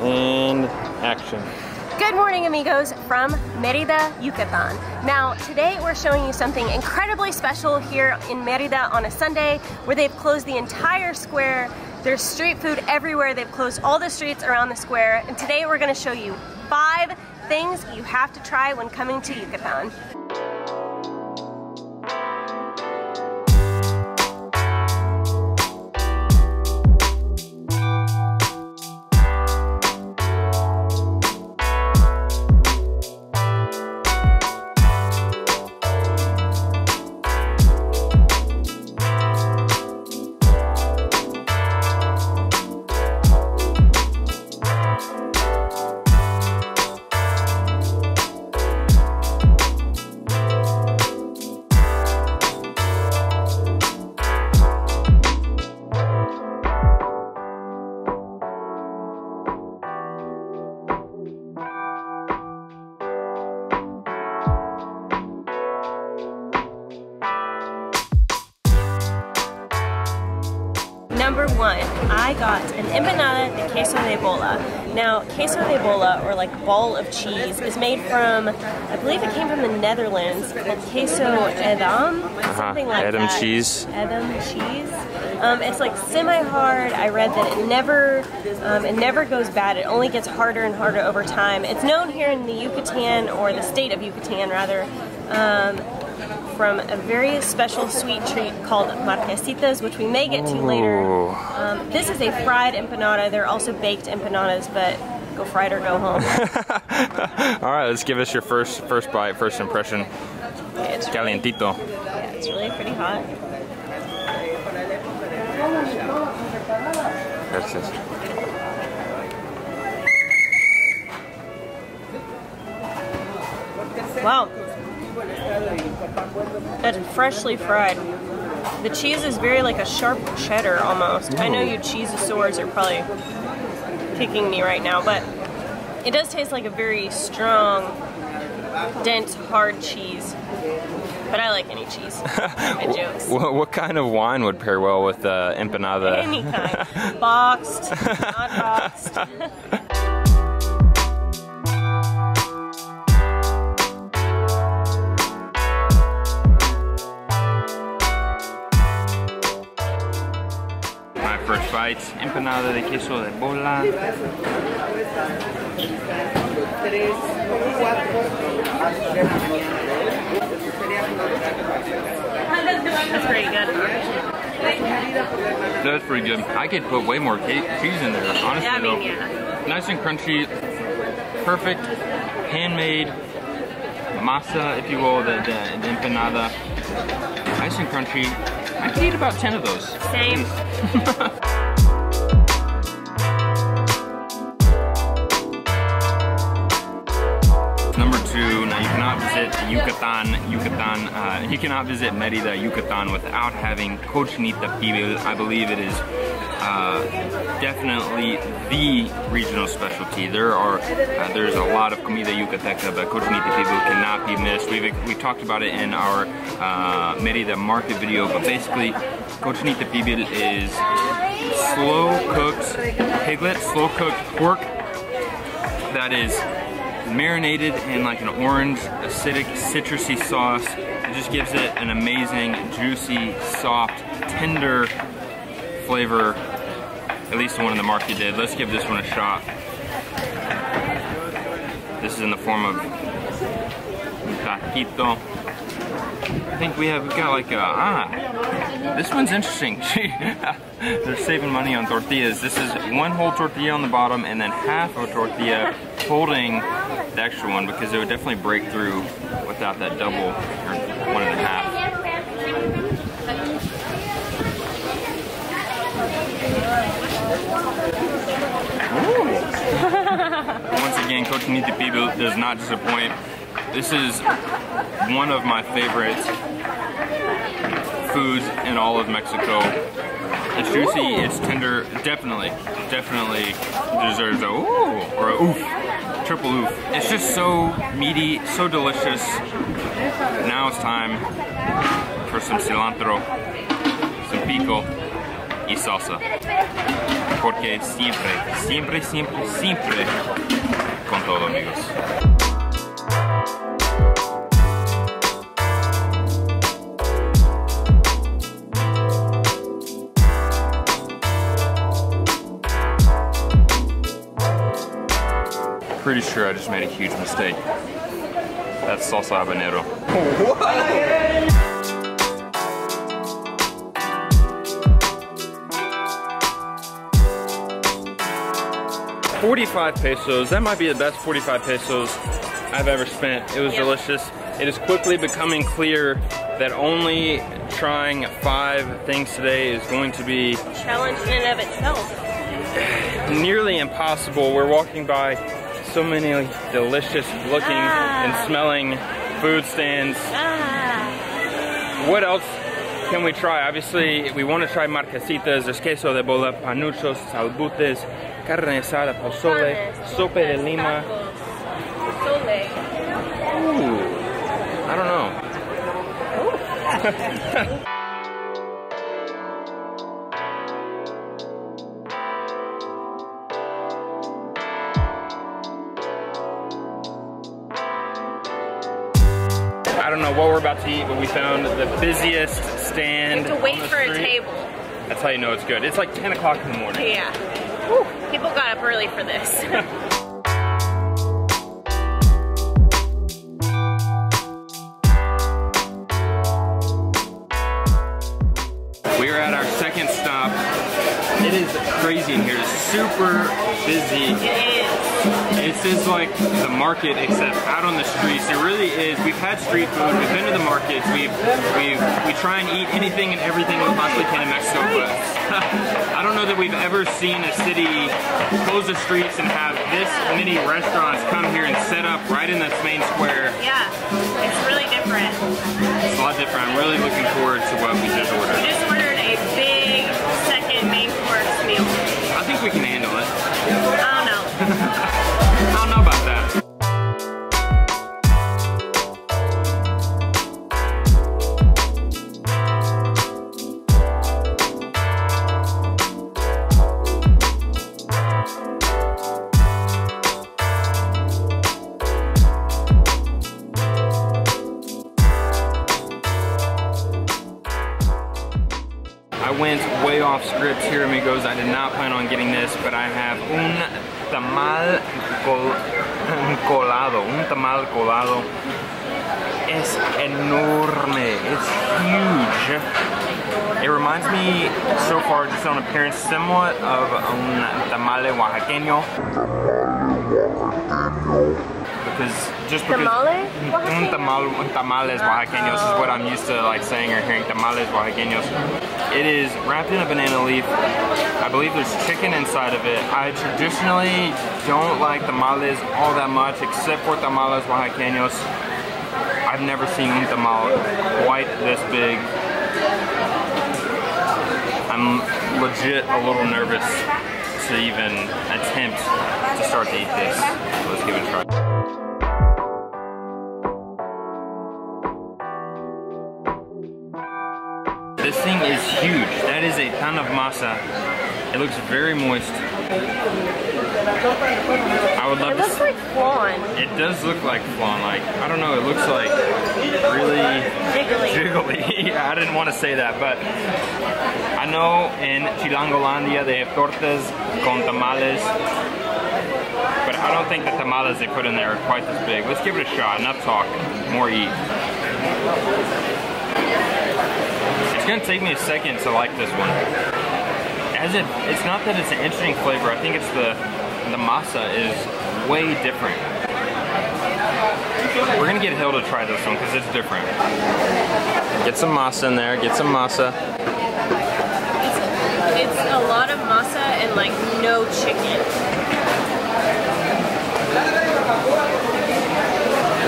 And action. Good morning, amigos, from Merida, Yucatan. Now, today we're showing you something incredibly special here in Merida on a Sunday, where they've closed the entire square. There's street food everywhere. They've closed all the streets around the square. And today we're gonna show you 5 things you have to try when coming to Yucatan. Number 1, I got an empanada de queso de bola. Now, queso de bola, or like ball of cheese, is made from, I believe it came from the Netherlands, called queso Edam, something like Edam that. cheese. Edam cheese. It's like semi-hard. I read that it never goes bad. It only gets harder and harder over time. It's known here in the Yucatan, or the state of Yucatan rather, from a very special sweet treat called marquesitas, which we may get to later. This is a fried empanada. There are also baked empanadas, but go fried or go home. All right, let's give us your first bite, first impression. Okay, it's Calientito. Yeah, it's really pretty hot. Gracias. Wow. That's freshly fried. The cheese is very like a sharp cheddar almost. I know you cheeseosaurs are probably kicking me right now, but it does taste like a very strong, dense, hard cheese. But I like any cheese. Good jokes. What kind of wine would pair well with empanada? Any kind. Boxed, not boxed. First bites, empanada de queso de bola. That's pretty good. That's pretty good. I could put way more cheese in there, honestly. Yeah, I mean, though. yeah. Nice and crunchy, perfect, handmade masa, if you will, the empanada. Nice and crunchy. I could eat about 10 of those. Same. Number 2, now you cannot visit Yucatan, you cannot visit Merida, Yucatan without having cochinita pibil. I believe it is definitely the regional specialty. There's a lot of Comida Yucateca, but cochinita pibil cannot be missed. We've talked about it in our Merida market video, but basically cochinita pibil is slow-cooked piglet, slow-cooked pork that is marinated in like an orange, acidic, citrusy sauce. It just gives it an amazing, juicy, soft, tender flavor. At least the one in the market did. Let's give this one a shot. This is in the form of taquito. I think we've got like this one's interesting. They're saving money on tortillas. This is one whole tortilla on the bottom and then half a tortilla holding the extra one, because it would definitely break through without that double or 1.5. Once again, cochinita pibil does not disappoint. This is one of my favorite foods in all of Mexico. It's juicy, it's tender, definitely deserves a ooh or a oof, triple oof. It's just so meaty, so delicious. Now it's time for some cilantro, some pico. y salsa. Porque siempre con todo, amigos. Pretty sure I just made a huge mistake. That's salsa habanero. What? 45 pesos. That might be the best 45 pesos I've ever spent. It was delicious. It is quickly becoming clear that only trying 5 things today is going to be challenge in and of itself. Nearly impossible. We're walking by so many delicious looking and smelling food stands. What else can we try? Obviously, we want to try marquesitas. There's queso de bola, panuchos, salbutes, carne asada, pozole, sopa de lima. Ooh, I don't know. I don't know what we're about to eat, but we found the busiest stand. We have to wait for a table. That's how you know it's good. It's like 10 o'clock in the morning. Yeah. Whew. People got up early for this. We are at our second stop. It is crazy in here. It's super busy. It is. It's just like the market, except out on the streets. It really is. We've had street food. We've been to the markets. We try and eat anything and everything we possibly can in Mexico, but I don't know that we've ever seen a city close the streets and have this many restaurants come here and set up right in this main square. Yeah, it's really different. It's a lot different. I'm really looking forward to what we just ordered. We just ordered a big second main course meal. I think we can handle it. I don't know. I don't know about that. I went way off script here, amigos. I did not plan on getting this, but I have un tamal colado. Un tamal colado. Es enorme. It's huge. It reminds me, so far, just on appearance, somewhat of un tamale oaxaqueño. Just because tamales oaxaqueños is what I'm used to like saying or hearing, tamales oaxaqueños. It is wrapped in a banana leaf. I believe there's chicken inside of it. I traditionally don't like tamales all that much, except for tamales oaxaqueños. I've never seen un tamal quite this big. I'm legit a little nervous to even attempt to start to eat this. So let's give it a try. This thing is huge. That is a ton of masa. It looks very moist. I would love to. It looks like flan. It does look like flan. Like, I don't know, it looks like really jiggly. Yeah, I didn't want to say that, but I know in Chilangolandia they have tortas con tamales. But I don't think the tamales they put in there are quite this big. Let's give it a shot. Enough talk, more eat. It's gonna take me a second to like this one. It's not that it's an interesting flavor. I think it's the masa is way different. We're gonna get Hill to try this one because it's different. Get some masa in there. Get some masa. It's a lot of masa and like no chicken.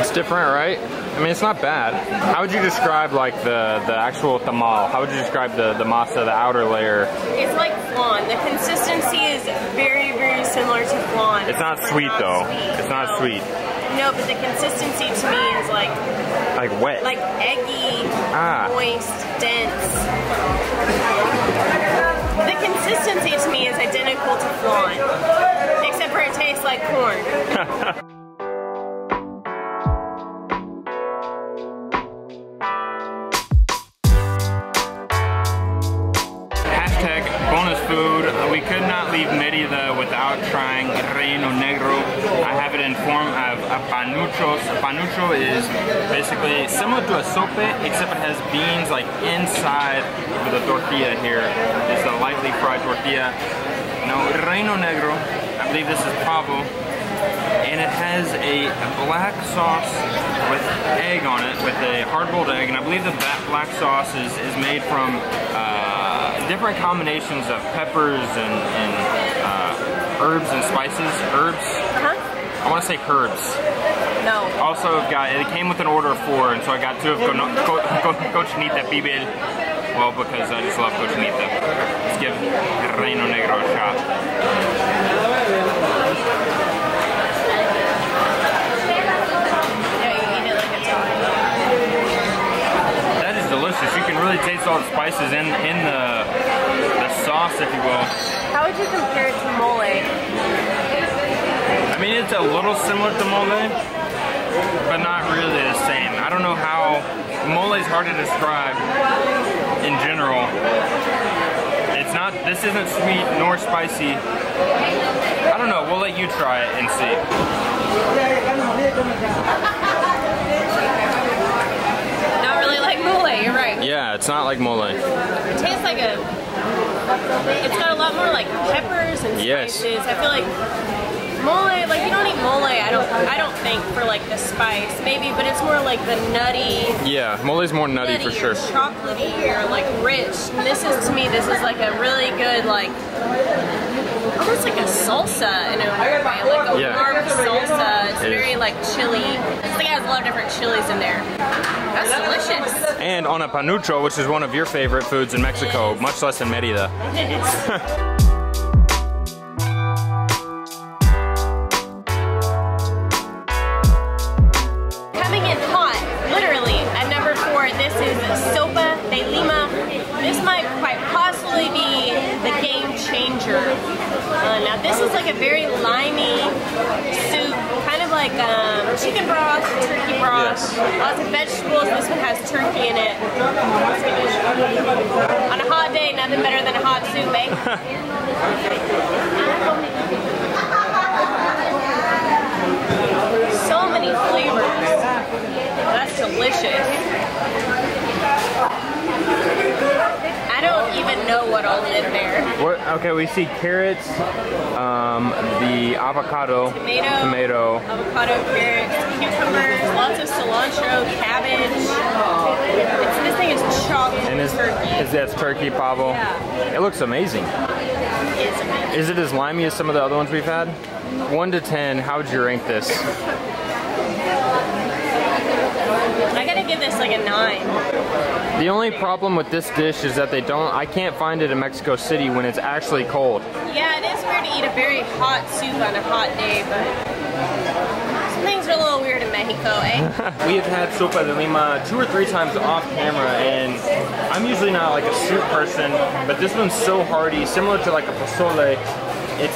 It's different, right? I mean, it's not bad. How would you describe like the actual tamal? How would you describe the masa, the outer layer? It's like flan. The consistency is very, very similar to flan. It's not sweet though. It's not sweet. No, but the consistency to me is like wet. Like eggy, moist, dense. The consistency to me is identical to flan, except for it tastes like corn. Bonus food. We could not leave Merida without trying relleno negro. I have it in form of a panuchos. A panucho is basically similar to a sopa, except it has beans like inside of the tortilla here. It's a lightly fried tortilla. Now relleno negro, I believe this is pavo, and it has a black sauce with egg on it, with a hard-boiled egg, and I believe that black sauce is made from different combinations of peppers and herbs and spices. Herbs? Huh? I want to say herbs. No. Also, it came with an order of 4, and so I got 2 of cochinita pibil. Well, because I just love cochinita. Let's give relleno negro a shot. Delicious. You can really taste all the spices in the sauce, if you will. How would you compare it to mole? I mean, it's a little similar to mole, but not really the same. I don't know how. Mole is hard to describe in general. It's not. This isn't sweet nor spicy. I don't know. We'll let you try it and see. You're right. Yeah, it's not like mole. It tastes like it's got a lot more like peppers and spices. I feel like mole, like you don't eat mole, I don't think, for like the spice, maybe, but it's more like the nutty. Yeah, mole is more nutty for sure. Chocolatey or like rich. And this is, to me, this is like a really good, like, almost like a salsa in a weird way, like a warm salsa. It's very like chili. This thing has a lot of different chilies in there. That's delicious. And on a panucho, which is one of your favorite foods in Mexico, much less in Merida. Coming in hot, literally, at number 4, this is sopa de lima. This might quite possibly be the game changer. Now this is like a very limey soup, kind of like chicken broth, turkey broth, lots of vegetables. This one has turkey in it. On a hot day, nothing better than a hot soup, eh? So many flavors. That's delicious. I don't even know what all in there. Okay, we see carrots, the avocado, tomato, avocado, carrots, cucumbers, lots of cilantro, cabbage. This thing is chopped turkey. That's turkey, pavo. Yeah. It looks amazing. It is amazing. Is it as limey as some of the other ones we've had? 1 to 10, how would you rank this? I gotta give this like a 9. The only problem with this dish is that I can't find it in Mexico City when it's actually cold. Yeah, it is weird to eat a very hot soup on a hot day, but some things are a little weird in Mexico, eh? We have had sopa de lima 2 or 3 times off camera, and I'm usually not like a soup person, but this one's so hearty, similar to like a pozole. It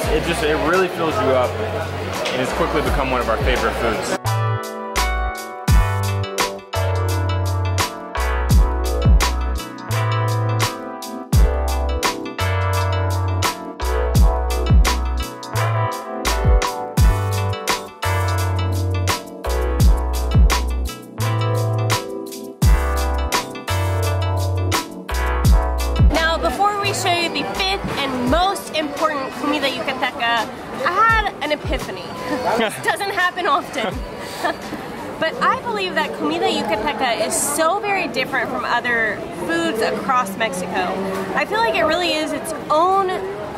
really fills you up, and it's quickly become one of our favorite foods. Comida Yucateca, I had an epiphany. This doesn't happen often. But I believe that Comida Yucateca is so very different from other foods across Mexico. I feel like it really is its own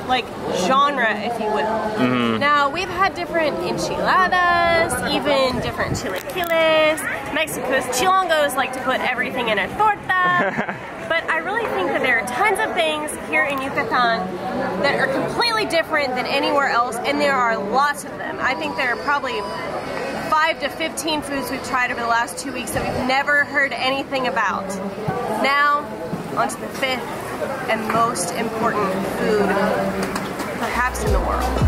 like genre, if you will. Now, we've had different enchiladas, even different chilaquiles. Mexico's chilangos like to put everything in a torta. But I really think that there are tons of things here in Yucatan that are completely different than anywhere else, and there are lots of them. I think there are probably 5 to 15 foods we've tried over the last 2 weeks that we've never heard anything about. Now, onto the fifth and most important food perhaps in the world.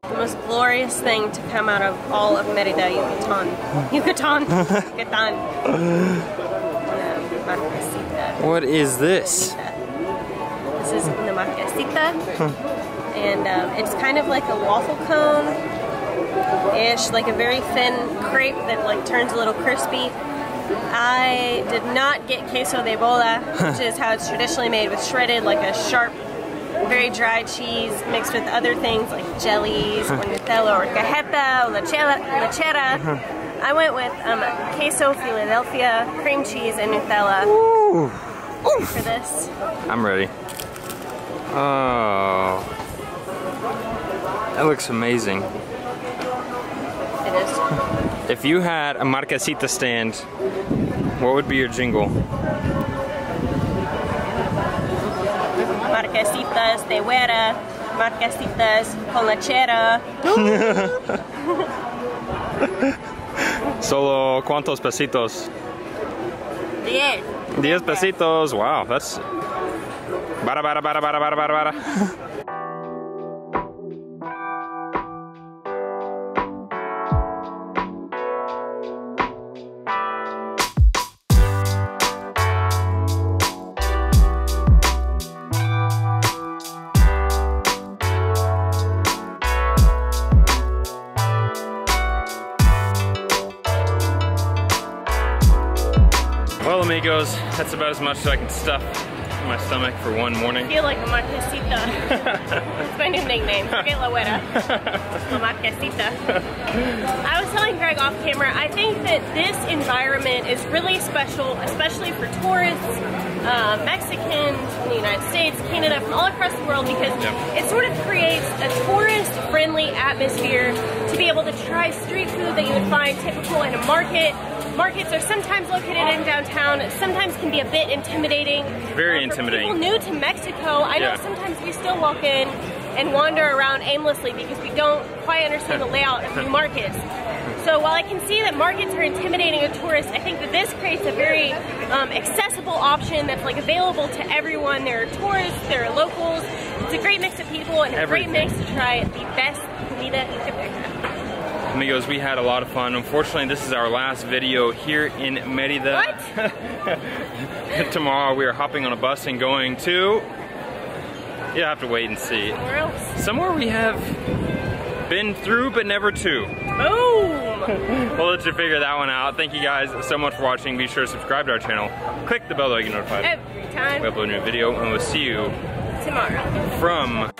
The most glorious thing to come out of all of Merida, Yucatan. Yucatan. Marquesita. What is this? This is the marquesita. And it's kind of like a waffle cone-ish, like a very thin crepe that like turns a little crispy. I did not get queso de bola, which is how it's traditionally made, with shredded, like a sharp, very dry cheese mixed with other things like jellies or Nutella or cajeta or lechera. I went with queso Philadelphia, cream cheese, and Nutella. Ooh. For this. I'm ready. Oh, that looks amazing. It is. If you had a marquesita stand, what would be your jingle? Marquesitas de huera, marquesitas con lechera. Solo cuántos pesitos? 10. 10 pesitos. Wow, that's bara. Well, amigos, that's about as much as I can stuff in my stomach for one morning. I feel like a marquesita. It's my new nickname. Forget la huera. La marquesita. I was telling Greg off camera, I think that this environment is really special, especially for tourists, Mexicans from the United States, Canada, from all across the world, because it sort of creates a tourist-friendly atmosphere to be able to try street food that you would find typical in a market. Markets are sometimes located in downtown, sometimes can be a bit intimidating. Very intimidating. For people new to Mexico, I know sometimes we still walk in and wander around aimlessly because we don't quite understand the layout of new markets. So while I can see that markets are intimidating to tourists, I think that this creates a very accessible option that's like available to everyone. There are tourists, there are locals. It's a great mix of people and a great mix to try the best Comida Yucateca. Amigos, we had a lot of fun. Unfortunately, this is our last video here in Merida. What? Tomorrow we are hopping on a bus and going to... You'll have to wait and see. Somewhere else. Somewhere we have been through but never to. Boom! We'll let you figure that one out. Thank you guys so much for watching. Be sure to subscribe to our channel. Click the bell to get notified Every time. we upload a new video, and we'll see you Tomorrow. from